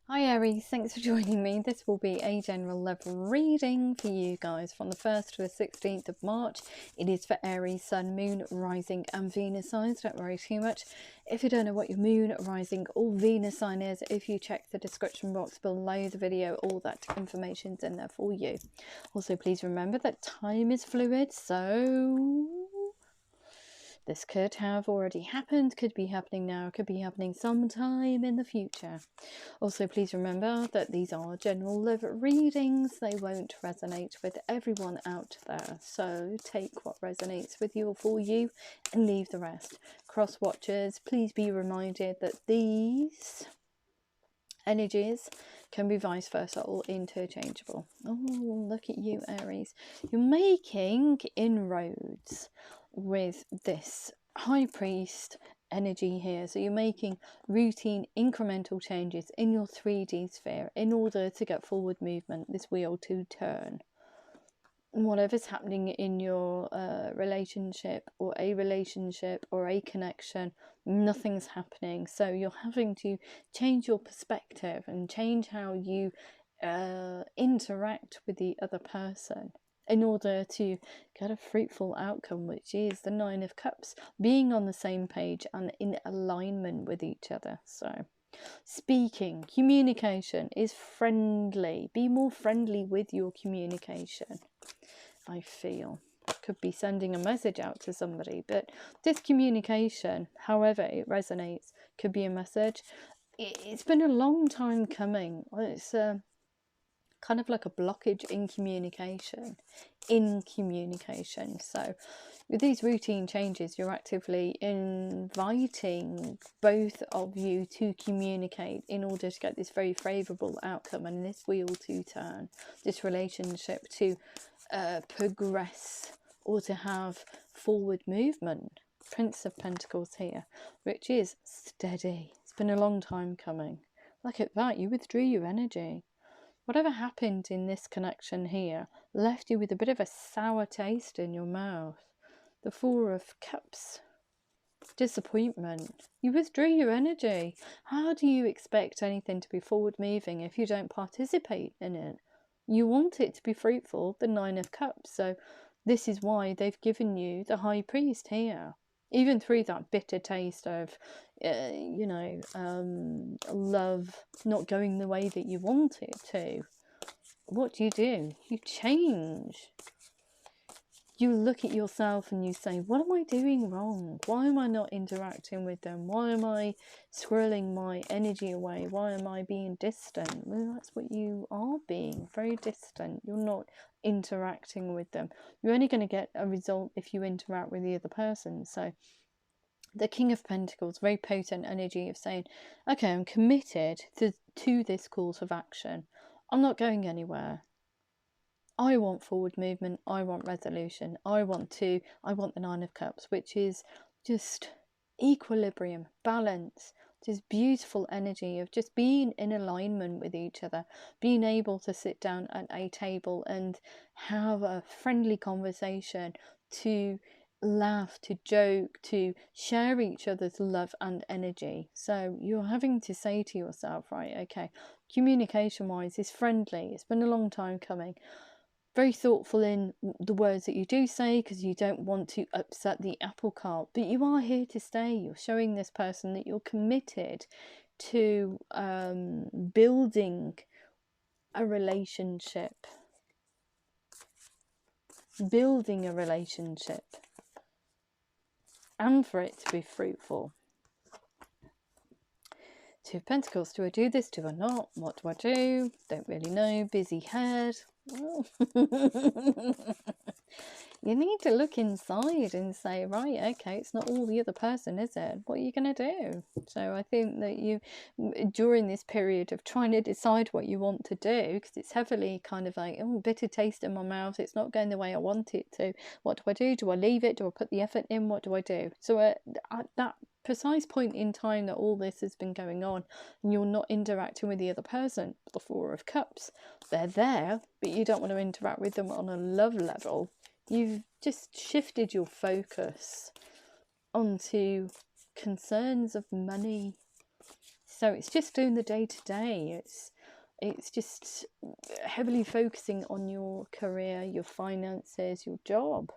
Hi Aries, thanks for joining me. This will be a general level reading for you guys from the 1st to the 16th of March. It is for Aries, Sun, Moon, Rising and Venus signs. Don't worry too much. If you don't know what your Moon, Rising or Venus sign is, if you check the description box below the video, all that information's in there for you. Also, please remember that time is fluid, so this could have already happened, could be happening now, could be happening sometime in the future. Also, please remember that these are general level readings. They won't resonate with everyone out there. So take what resonates with you or for you and leave the rest. Cross watchers, please be reminded that these energies can be vice versa or interchangeable. Oh, look at you, Aries. You're making inroads with this High Priest energy here. So you're making routine incremental changes in your 3D sphere in order to get forward movement, this wheel to turn. Whatever's happening in your relationship or a connection, nothing's happening. So you're having to change your perspective and change how you interact with the other person in order to get a fruitful outcome, which is the 9 of Cups, being on the same page and in alignment with each other. So speaking, communication is friendly. Be more friendly with your communication. I feel could be sending a message out to somebody, but this communication, however it resonates, could be a message. It's been a long time coming. It's kind of like a blockage in communication. So with these routine changes, you're actively inviting both of you to communicate in order to get this very favourable outcome and this wheel to turn, this relationship to progress or to have forward movement. Prince of Pentacles here, which is steady. It's been a long time coming. Look at that, you withdrew your energy. Whatever happened in this connection here left you with a bit of a sour taste in your mouth. The 4 of Cups. Disappointment. You withdrew your energy. How do you expect anything to be forward moving if you don't participate in it? You want it to be fruitful, the 9 of Cups. So this is why they've given you the High Priest here. Even through that bitter taste of, love not going the way that you want it to. What do? You change. You look at yourself and you say, what am I doing wrong? Why am I not interacting with them? Why am I squirreling my energy away? Why am I being distant? Well, that's what you are being, very distant. You're not interacting with them. You're only going to get a result if you interact with the other person. So the King of Pentacles, very potent energy of saying, okay, I'm committed to this course of action. I'm not going anywhere. I want forward movement. I want resolution. I want the 9 of Cups, which is just equilibrium, balance, just beautiful energy of just being in alignment with each other, being able to sit down at a table and have a friendly conversation, to laugh, to joke, to share each other's love and energy. So you're having to say to yourself, right, okay, communication wise is friendly. It's been a long time coming. Very thoughtful in the words that you do say, because you don't want to upset the apple cart, but you are here to stay. You're showing this person that you're committed to building a relationship, and for it to be fruitful. 2 of Pentacles. Do I do this? Do I not? What do I do? Don't really know. Busy head. Well, you need to look inside and say, right, okay, it's not all the other person, is it? What are you going to do? So I think that you, during this period of trying to decide what you want to do, because it's heavily kind of like, oh, bitter taste in my mouth, it's not going the way I want it to. What do I do? Do I leave it? Do I put the effort in? What do I do? So at that precise point in time that all this has been going on and you're not interacting with the other person, the 4 of Cups, they're there, but you don't want to interact with them on a love level. You've just shifted your focus onto concerns of money, So it's just doing the day-to-day. It's just heavily focusing on your career, your finances, your job,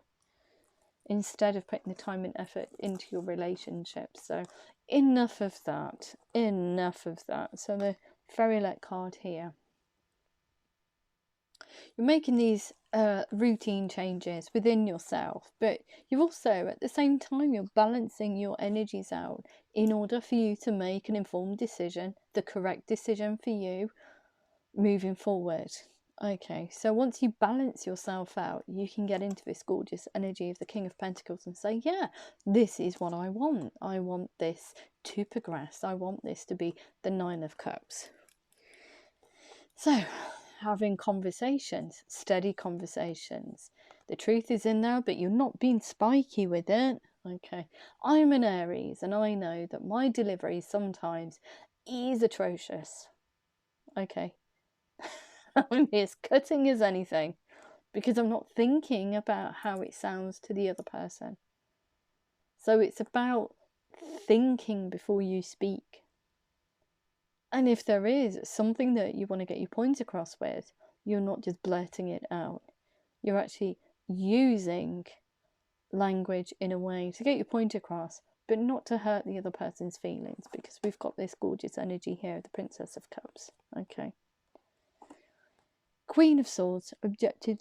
instead of putting the time and effort into your relationships. So enough of that. Enough of that. So the fairy-let card here. You're making these routine changes within yourself, but you're also, at the same time, you're balancing your energies out in order for you to make an informed decision, the correct decision for you moving forward. Okay, so once you balance yourself out, you can get into this gorgeous energy of the King of Pentacles and say, yeah, this is what I want. I want this to progress. I want this to be the Nine of Cups. So, having conversations, steady conversations. The truth is in there, but you're not being spiky with it. Okay, I'm an Aries, and I know that my delivery sometimes is atrocious. Okay, I'm as cutting as anything because I'm not thinking about how it sounds to the other person. So it's about thinking before you speak. And if there is something that you want to get your point across with, you're not just blurting it out. You're actually using language in a way to get your point across, but not to hurt the other person's feelings, because we've got this gorgeous energy here of the Princess of Cups. Okay. Queen of Swords, objective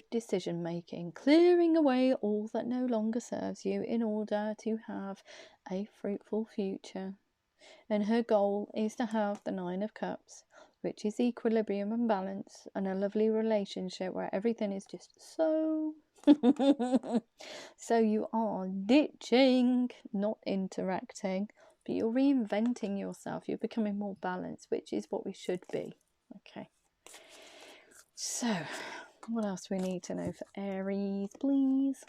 decision making, clearing away all that no longer serves you in order to have a fruitful future. And her goal is to have the Nine of Cups, which is equilibrium and balance, and a lovely relationship where everything is just so. So you are ditching, not interacting, but you're reinventing yourself. You're becoming more balanced, which is what we should be. Okay. So, what else do we need to know for Aries, please?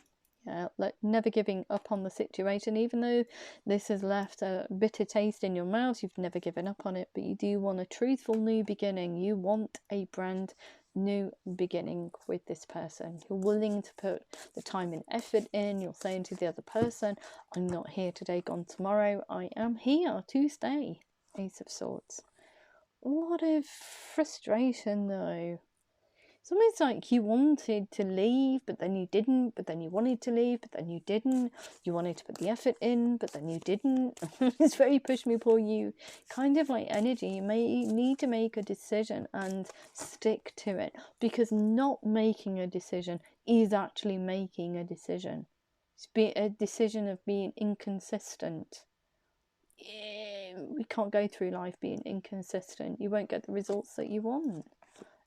Yeah, never giving up on the situation, even though this has left a bitter taste in your mouth. You've never given up on it, but you do want a truthful new beginning. You want a brand new beginning with this person. You're willing to put the time and effort in. You're saying to the other person, I'm not here today, gone tomorrow. I am here to stay. Ace of Swords. A lot of frustration though. It's almost like you wanted to leave, but then you didn't, but then you wanted to leave, but then you didn't. You wanted to put the effort in, but then you didn't. It's very push me, pull you kind of like energy. You may need to make a decision and stick to it, because not making a decision is actually making a decision. It's a decision of being inconsistent. We can't go through life being inconsistent. You won't get the results that you want.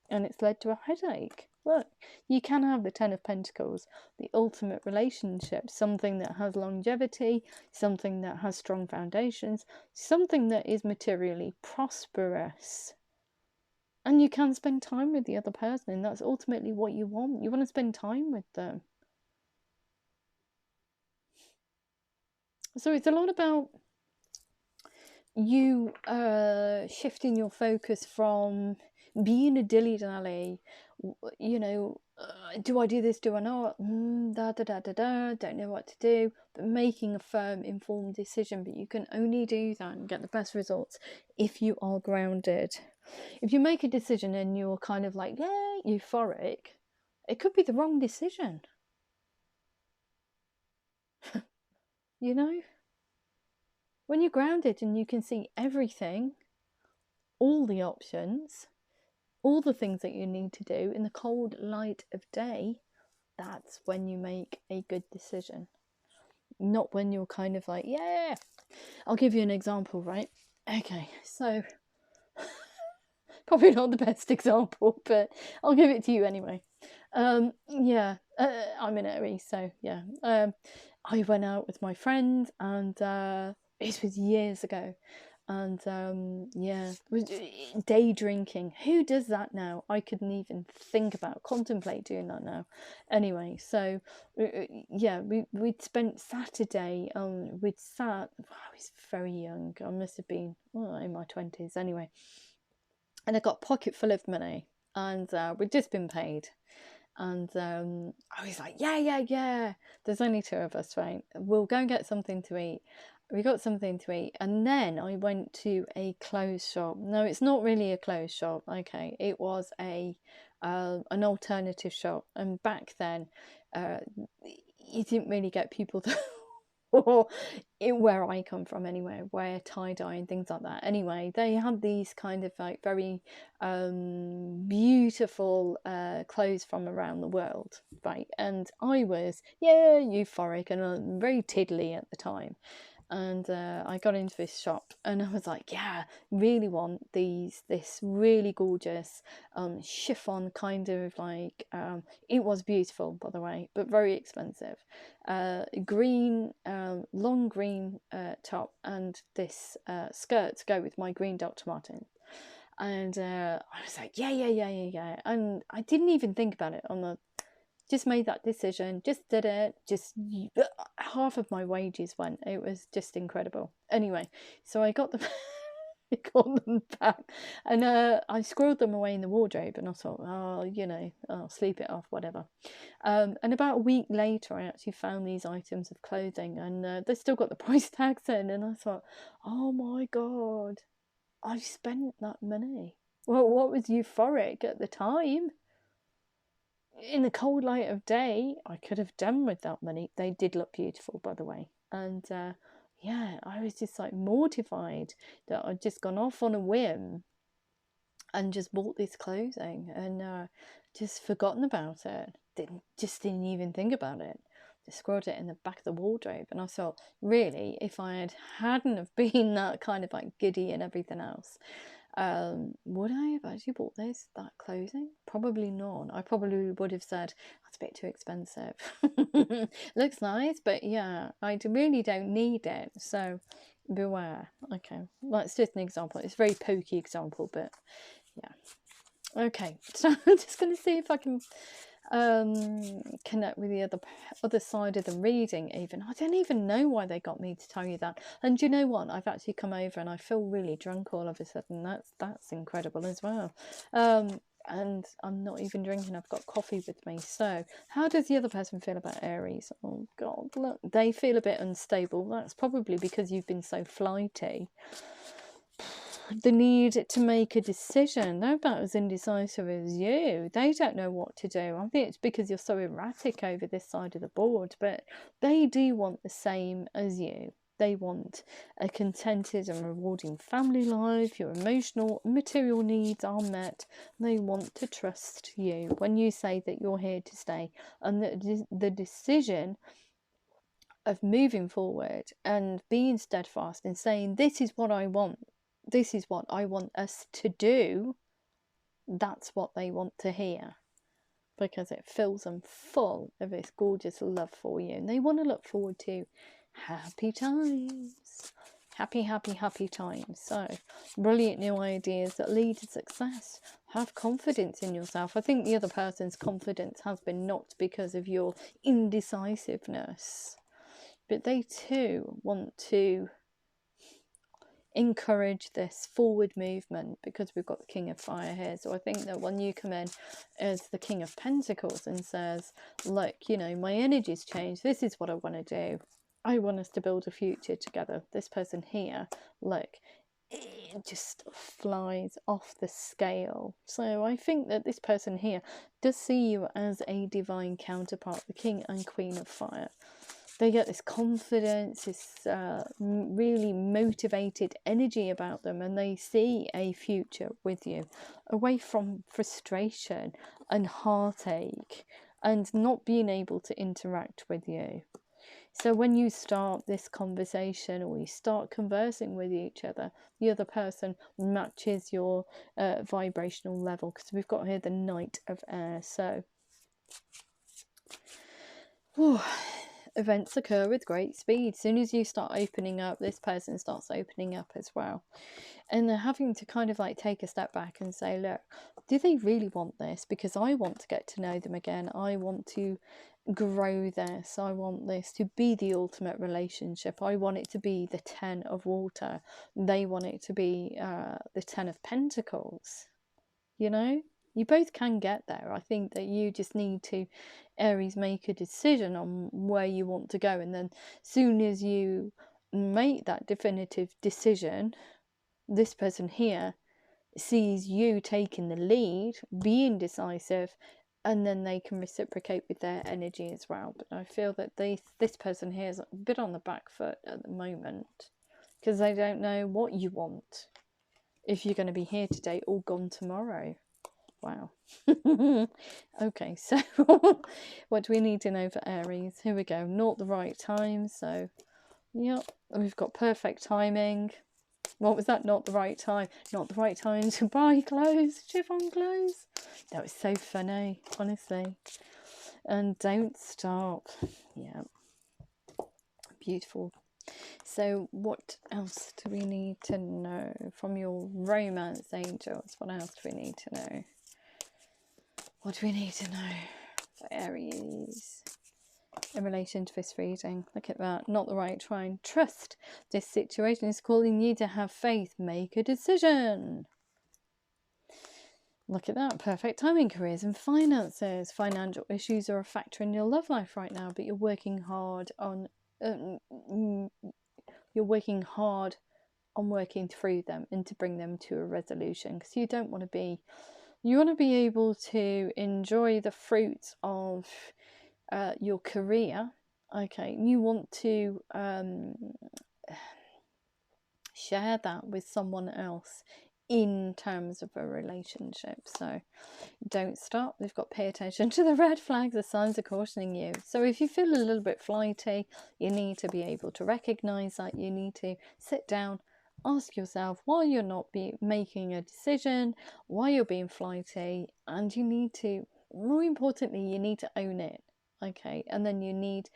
And it's led to a headache. Look, you can have the Ten of Pentacles, the ultimate relationship, something that has longevity, something that has strong foundations, something that is materially prosperous. And you can spend time with the other person, and that's ultimately what you want. You want to spend time with them. So it's a lot about you shifting your focus from being a dilly-dally, you know, do I do this, do I not, don't know what to do, but making a firm, informed decision. But you can only do that and get the best results if you are grounded. If you make a decision and you're kind of like, yeah, euphoric, it could be the wrong decision. You know? When you're grounded and you can see everything, all the options, all the things that you need to do in the cold light of day, that's when you make a good decision. Not when you're kind of like, yeah. I'll give you an example, right? Okay, so probably not the best example, but I'll give it to you anyway. I'm an Aries, so yeah. I went out with my friend, and it was years ago. And day drinking. Who does that now? I couldn't even contemplate doing that now. Anyway, so we'd spent Saturday. I was very young. I must have been in my 20s anyway. And I got a pocket full of money, and we'd just been paid. And I was like, yeah. There's only two of us, right? We'll go and get something to eat. we got something to eat, and then I went to a clothes shop. No, it's not really a clothes shop. Okay, it was a an alternative shop, and back then, you didn't really get people to, or where I come from anyway, wear tie-dye and things like that. Anyway, they had these kind of like very beautiful clothes from around the world, right? And I was euphoric and very tiddly at the time. And I got into this shop and I was like, yeah, really want this really gorgeous chiffon kind of like, it was beautiful, by the way, but very expensive, green, long green top, and this skirt to go with my green Dr. Martens. And I was like, yeah. And I didn't even think about it on the, just made that decision, just did it, just half of my wages went. It was just incredible. Anyway, so I got them, I got them back, and I squirreled them away in the wardrobe, and I thought, oh, you know, I'll sleep it off, whatever. And about a week later, I actually found these items of clothing, and they still got the price tags in, and I thought, oh my God, I spent that money. Well, what was euphoric at the time? In the cold light of day, I could have done with that money. They did look beautiful, by the way. And yeah, I was just like mortified that I'd just gone off on a whim and just bought this clothing and just forgotten about it. Didn't even think about it. Just squirreled it in the back of the wardrobe. And I thought, really, if I hadn't have been that kind of like giddy and everything else, would I have actually bought that clothing? Probably not. I probably would have said that's a bit too expensive. Looks nice, but yeah, I really don't need it, so beware. Okay, well, it's just an example. It's a very pokey example, but yeah. Okay, so I'm just going to see if I can connect with the other side of the reading. Even I don't even know why they got me to tell you that. And you know what, I've actually come over and I feel really drunk all of a sudden. That's incredible as well. And I'm not even drinking, I've got coffee with me. So how does the other person feel about Aries? Oh God, look, they feel a bit unstable. That's probably because you've been so flighty. The need to make a decision. They're about as indecisive as you. They don't know what to do. I think it's because you're so erratic over this side of the board, but they do want the same as you. They want a contented and rewarding family life. Your emotional, material needs are met. They want to trust you when you say that you're here to stay, and the decision of moving forward and being steadfast and saying, this is what I want. This is what I want us to do. That's what they want to hear, because it fills them full of this gorgeous love for you, and they want to look forward to happy times. Happy times. So brilliant new ideas that lead to success. Have confidence in yourself. I think the other person's confidence has been knocked because of your indecisiveness, but they too want to encourage this forward movement, because we've got the King of Fire here. So I think that when you come in as the King of Pentacles and says, look, you know, my energy's changed, this is what I want to do, I want us to build a future together, this person here, look, it just flies off the scale. So I think that this person here does see you as a divine counterpart, the King and Queen of Fire. They get this confidence, this really motivated energy about them, and they see a future with you, away from frustration and heartache and not being able to interact with you. So when you start this conversation, or you start conversing with each other, the other person matches your vibrational level, because we've got here the Knight of Air. So events occur with great speed. As soon as you start opening up, this person starts opening up as well. And they're having to kind of like take a step back and say, look, do they really want this? Because I want to get to know them again. I want to grow this. I want this to be the ultimate relationship. I want it to be the 10 of water. They want it to be the 10 of pentacles. You know, you both can get there. I think that you just need to, Aries, make a decision on where you want to go, and then soon as you make that definitive decision. This person here sees you taking the lead, being decisive, and then they can reciprocate with their energy as well. But I feel that this person here is a bit on the back foot at the moment, because they don't know what you want. If you're going to be here today or gone tomorrow. Wow. Okay, so what do we need to know for Aries? Here we go. Not the right time. So, yep, we've got perfect timing. What was that? Not the right time. Not the right time to buy clothes, chiffon clothes. That was so funny, honestly. And don't stop. Yeah. Beautiful. So what else do we need to know from your romance angels? What else do we need to know? What do we need to know for Aries in relation to this reading? Look at that. Not the right time. Trust. This situation is calling you to have faith. Make a decision. Look at that. Perfect timing. Careers and finances. Financial issues are a factor in your love life right now, but you're working hard on working through them and to bring them to a resolution, because you don't want to be, you want to be able to enjoy the fruits of your career. Okay, you want to share that with someone else in terms of a relationship. So don't stop. We've got pay attention to the red flags. The signs are cautioning you. So if you feel a little bit flighty, you need to be able to recognize that. You need to sit down, ask yourself why you're not making a decision, why you're being flighty, and you need to, more importantly, you need to own it. Okay, and then you need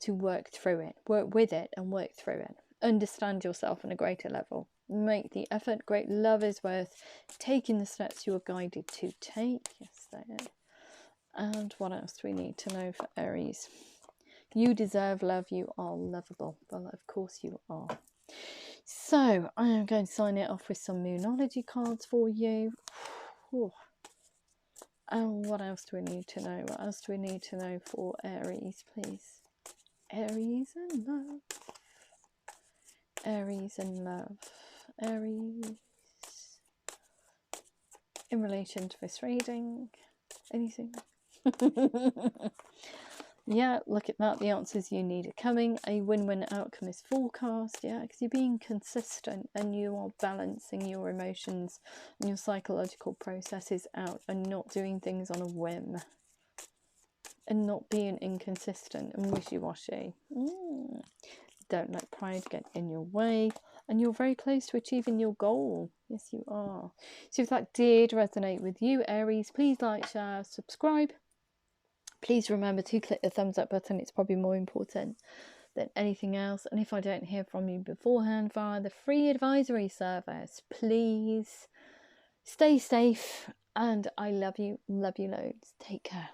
to work through it, work with it and work through it. Understand yourself on a greater level. Make the effort. Great love is worth taking the steps you are guided to take. Yes, there. And what else do we need to know for Aries? You deserve love. You are lovable. Well, of course you are. So I am going to sign it off with some Moonology cards for you. And what else do we need to know? What else do we need to know for Aries, please? Aries and love. Aries and love. Aries. In relation to this reading. Anything? Yeah, look at that. The answers you need are coming. A win-win outcome is forecast. Yeah, because you're being consistent and you are balancing your emotions and your psychological processes out and not doing things on a whim. And not being inconsistent and wishy-washy. Don't let pride get in your way. And you're very close to achieving your goal. Yes, you are. So if that did resonate with you, Aries, please like, share, subscribe. Please remember to click the thumbs up button. It's probably more important than anything else. And if I don't hear from you beforehand via the free advisory service, please stay safe. And I love you loads. Take care.